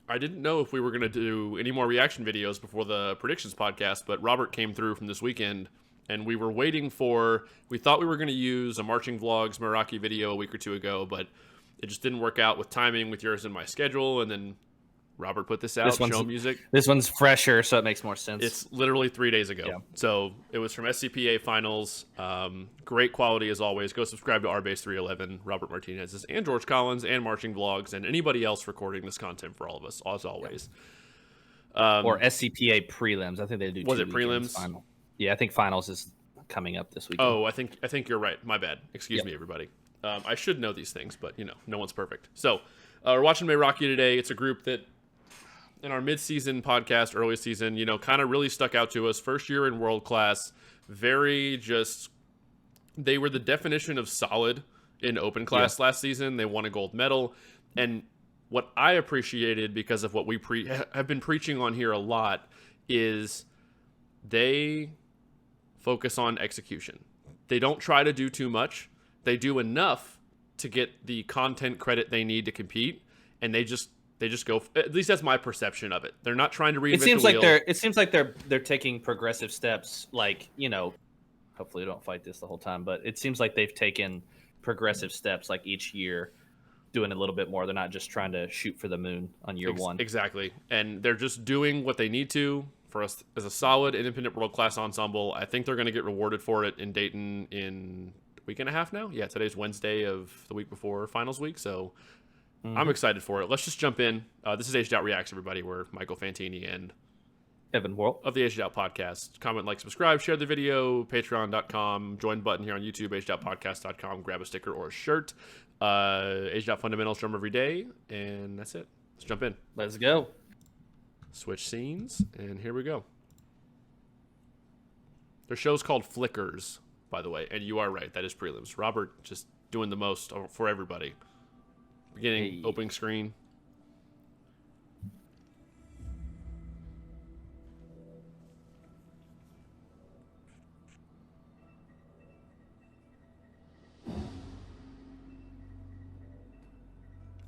I didn't know if we were going to do any more reaction videos before the predictions podcast, but Robert came through from this weekend, and we were waiting for... We thought we were going to use a Marching Vlogs Meraki video a week or two ago, but it just didn't work out with timing with yours and my schedule, and then Robert put this out, show music. This one's fresher, so it makes more sense. It's literally 3 days ago. Yeah. So it was from SCPA Finals. Great quality as always. Go subscribe to Rbase 311, Robert Martinez's, and George Collins, and Marching Vlogs, and anybody else recording this content for all of us, as always. Or SCPA Prelims. I think they do. Was it Prelims? Final. Yeah, I think Finals is coming up this week. Oh, I think you're right. My bad. Excuse me, everybody. I should know these things, but, no one's perfect. So we're watching Meraki today. It's a group that, in our mid-season podcast, early season, kind of really stuck out to us. First year in world class, they were the definition of solid in open class last season. They won a gold medal. And what I appreciated, because of what we have been preaching on here a lot, is they focus on execution. They don't try to do too much. They do enough to get the content credit they need to compete, and they just go. At least that's my perception of it. They're not trying to reinvent the wheel. It seems like they're taking progressive steps. Like, hopefully we don't fight this the whole time, but it seems like they've taken progressive steps, like each year, doing a little bit more. They're not just trying to shoot for the moon on year one. Exactly, and they're just doing what they need to for us as a solid independent world class ensemble. I think they're going to get rewarded for it in Dayton in a week and a half now. Yeah, today's Wednesday of the week before finals week, so. I'm excited for it. Let's just jump in. This is Aged Out Reacts, everybody. We're Michael Fantini and Evan Worrell of the Aged Out Podcast. Comment, like, subscribe, share the video, patreon.com, join button here on YouTube, agedoutpodcast.com, grab a sticker or a shirt. Aged Out Fundamentals drum every day, and that's it. Let's jump in. Let's go. Switch scenes, and here we go. Their show's called Flickers, by the way, and you are right. That is prelims. Robert just doing the most for everybody. Beginning, opening screen.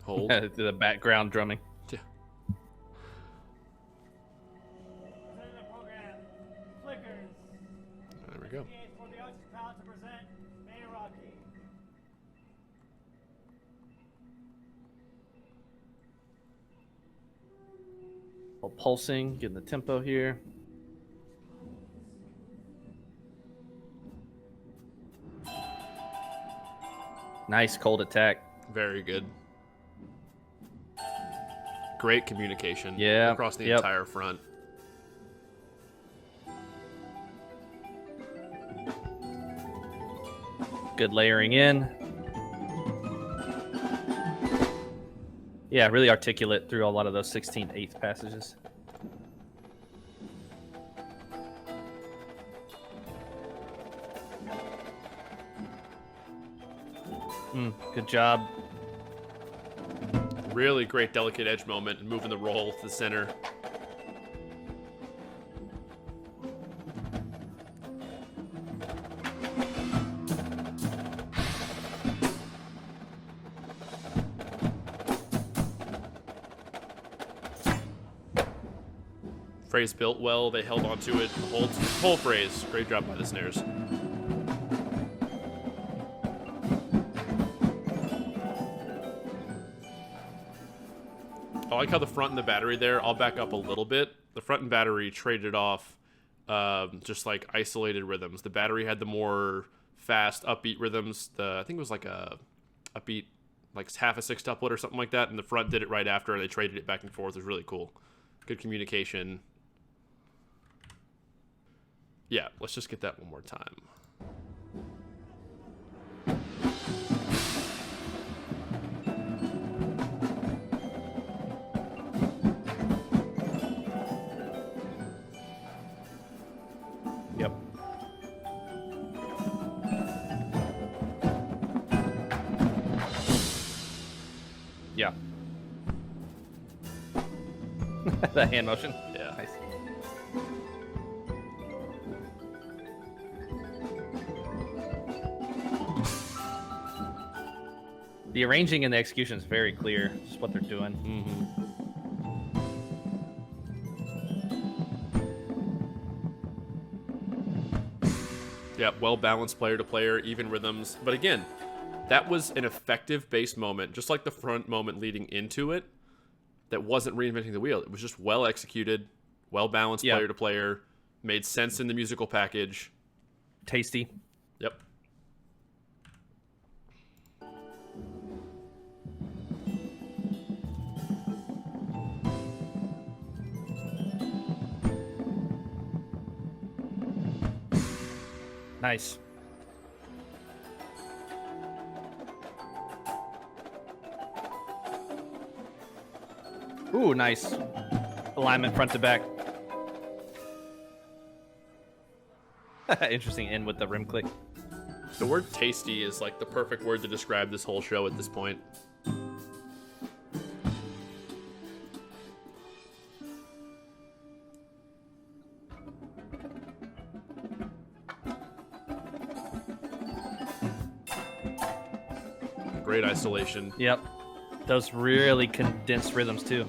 Hold. The background drumming. Yeah. There we go. Pulsing, getting the tempo here. Nice cold attack. Very good. Great communication. Yeah. Across the entire front. Good layering in. Yeah, really articulate through a lot of those 16/8 passages. Good job. Really great delicate edge moment and moving the roll to the center. Phrase built well. They held onto it. Whole phrase. Great job by the snares. I like how the front and the battery there. I'll back up a little bit. The front and battery traded off just like isolated rhythms. The battery had the more fast, upbeat rhythms. I think it was like a upbeat, like half a sextuplet or something like that. And the front did it right after, and they traded it back and forth. It was really cool. Good communication. Yeah, let's just get that one more time. Yep. Yeah. The hand motion. Yeah. Nice. The arranging and the execution is very clear. Just what they're doing. Mm-hmm. Yeah, well-balanced player to player, even rhythms. But again, that was an effective bass moment, just like the front moment leading into it. That wasn't reinventing the wheel. It was just well executed, well-balanced player to player, made sense in the musical package. Tasty. Yep. Nice. Ooh, nice. Alignment front to back. Interesting end with the rim click. The word tasty is like the perfect word to describe this whole show at this point. Great isolation. Yep. Those really condensed rhythms too.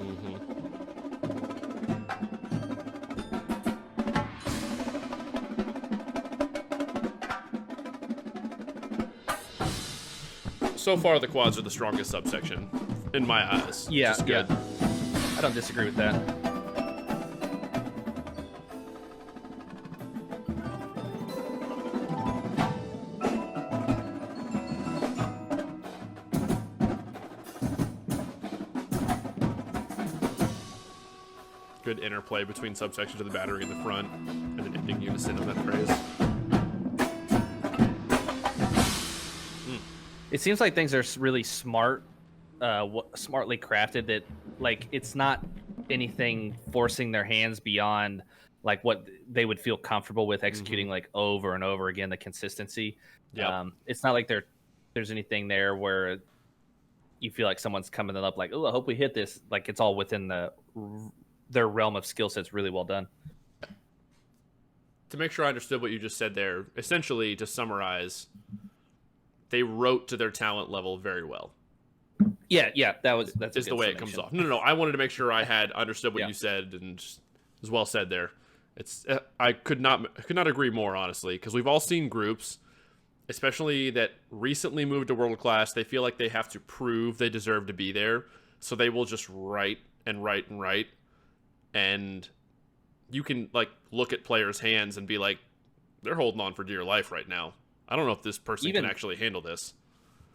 So far, the quads are the strongest subsection, in my eyes. Yeah, Just good. I don't disagree with that. Good interplay between subsections of the battery in the front, and an ending unison of that phrase. It seems like things are really smart, smartly crafted. That like it's not anything forcing their hands beyond like what they would feel comfortable with executing like over and over again. The consistency. Yeah. It's not like there's anything there where you feel like someone's coming up like, oh, I hope we hit this. Like it's all within their realm of skill sets. Really well done. To make sure I understood what you just said there, essentially to summarize, they wrote to their talent level very well. Yeah, that's is the way it comes off. No, I wanted to make sure I had understood what you said, and just, it was well said there. It's I could not agree more, honestly, because we've all seen groups, especially that recently moved to world class. They feel like they have to prove they deserve to be there, so they will just write and write and write, and you can like look at players' hands and be like, they're holding on for dear life right now. I don't know if this person can actually handle this.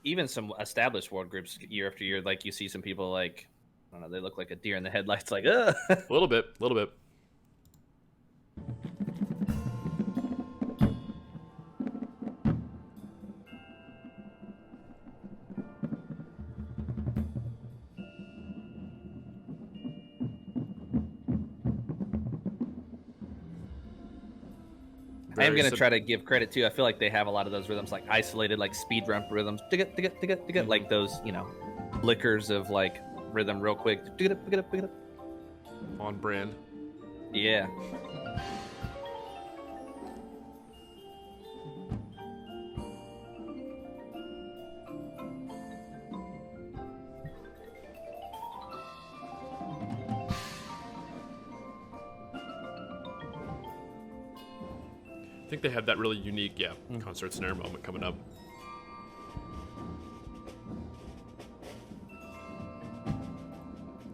Even some established world groups year after year, like you see some people like, I don't know, they look like a deer in the headlights, like, ugh. A little bit. I am going to try to give credit too. I feel like they have a lot of those rhythms, like isolated, like speed run rhythms, like those, flickers of like rhythm real quick. On brand. Yeah. I think they have that really unique, concert snare moment coming up.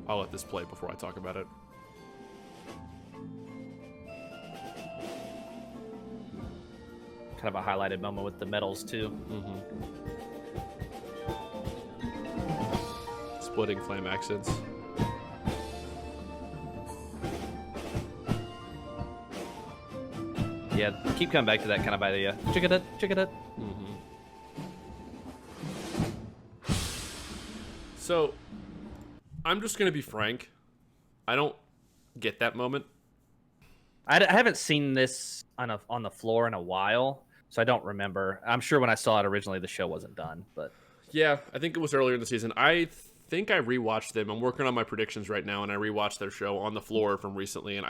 I'll let this play before I talk about it. Kind of a highlighted moment with the medals too. Splitting flame accents. Yeah, keep coming back to that kind of idea. Check it out. So, I'm just going to be frank. I don't get that moment. I haven't seen this on the floor in a while, so I don't remember. I'm sure when I saw it originally, the show wasn't done. But yeah, I think it was earlier in the season. I think I rewatched them. I'm working on my predictions right now, and I rewatched their show on the floor from recently, and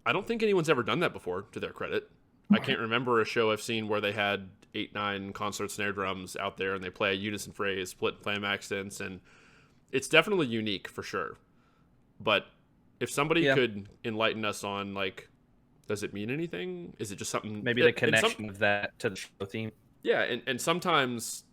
I don't think anyone's ever done that before, to their credit. I can't remember a show I've seen where they had 8-9 concert snare drums out there and they play a unison phrase, split flame accents, and it's definitely unique for sure. But if somebody could enlighten us on like Does it mean anything? Is it just something? Maybe the connection of that to the show theme. Yeah, and sometimes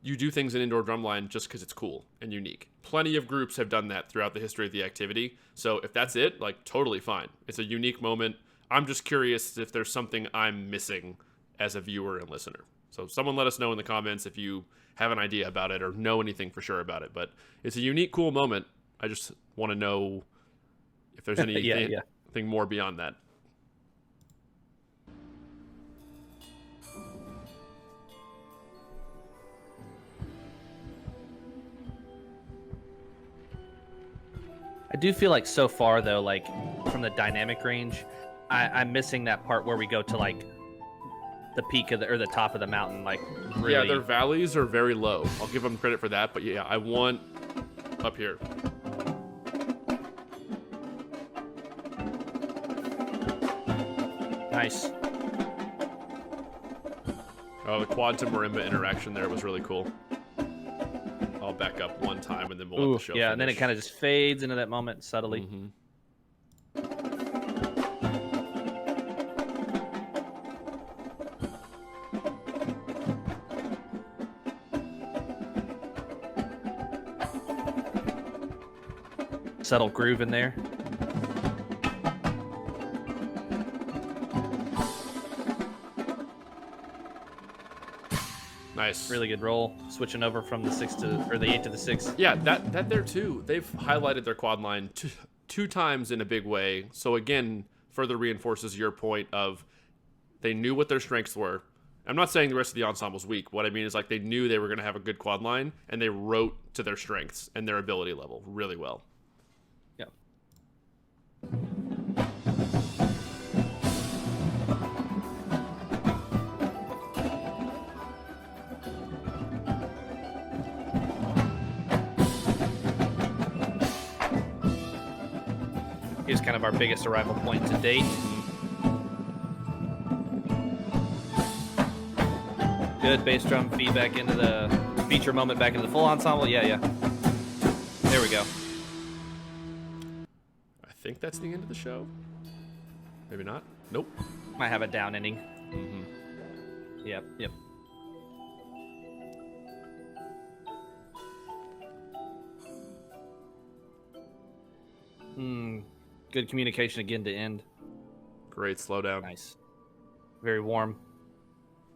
you do things in indoor drumline just because it's cool and unique. Plenty of groups have done that throughout the history of the activity. So if that's it, like, totally fine. It's a unique moment. I'm just curious if there's something I'm missing as a viewer and listener. So someone let us know in the comments if you have an idea about it or know anything for sure about it. But it's a unique, cool moment. I just want to know if there's anything more beyond that. I do feel like so far, though, like from the dynamic range, I'm missing that part where we go to like the peak of the top of the mountain. Like, really... yeah, their valleys are very low. I'll give them credit for that. But yeah, I want up here. Nice. Oh, the quad to marimba interaction there was really cool. I'll back up one time and then we'll let the show finish. And then it kind of just fades into that moment subtly. Mm-hmm. Subtle groove in there. Nice. Really good roll. Switching over from the 8 to the 6. Yeah, that there too. They've highlighted their quad line two times in a big way. So again, further reinforces your point of they knew what their strengths were. I'm not saying the rest of the ensemble's weak. What I mean is, like, they knew they were going to have a good quad line, and they wrote to their strengths and their ability level really well. Yeah. Here's kind of our biggest arrival point to date. Good bass drum feedback into the feature moment, back into the full ensemble. Yeah. There we go. I think that's the end of the show. Maybe not. Nope. Might have a down ending. Mm-hmm. Yep. Good communication again to end. Great slowdown. Nice. Very warm.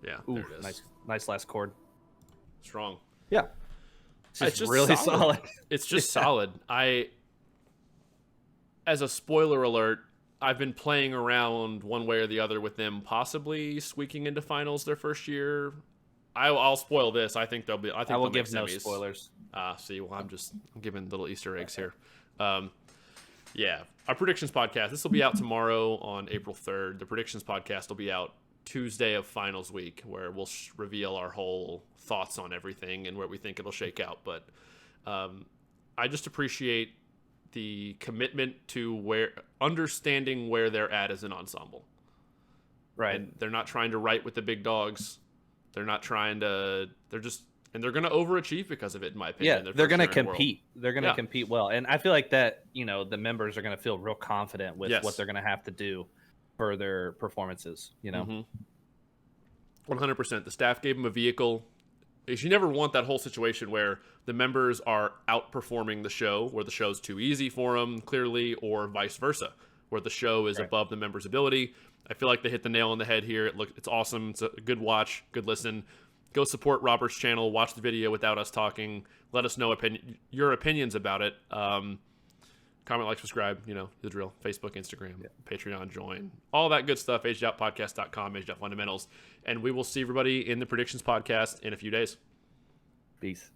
Yeah, Ooh, there it is. Nice last chord. Strong. Yeah. It's just really solid. It's just solid. As a spoiler alert, I've been playing around one way or the other with them possibly squeaking into finals their first year. I'll spoil this. I think they'll be. I will they'll give make no semis. spoilers. See, well, I'm giving little Easter eggs here. Yeah, our predictions podcast. This will be out tomorrow on April 3rd. The predictions podcast will be out Tuesday of finals week, where we'll reveal our whole thoughts on everything and where we think it'll shake out. But I just appreciate the commitment to understanding where they're at as an ensemble. Right. And they're not trying to write with the big dogs. They're not trying to. And they're going to overachieve because of it, in my opinion. Yeah, they're going to compete. They're going to compete well. And I feel like that, the members are going to feel real confident with what they're going to have to do for their performances, 100%. The staff gave them a vehicle. You never want that whole situation where the members are outperforming the show, where the show's too easy for them, clearly, or vice versa, where the show is above the members' ability. I feel like they hit the nail on the head here. It's awesome. It's a good watch, good listen. Go support Robert's channel. Watch the video without us talking. Let us know your opinions about it. Comment, like, subscribe. The drill. Facebook, Instagram, Patreon, join. All that good stuff. AgedOutPodcast.com, Aged Out Fundamentals. And we will see everybody in the Predictions Podcast in a few days. Peace.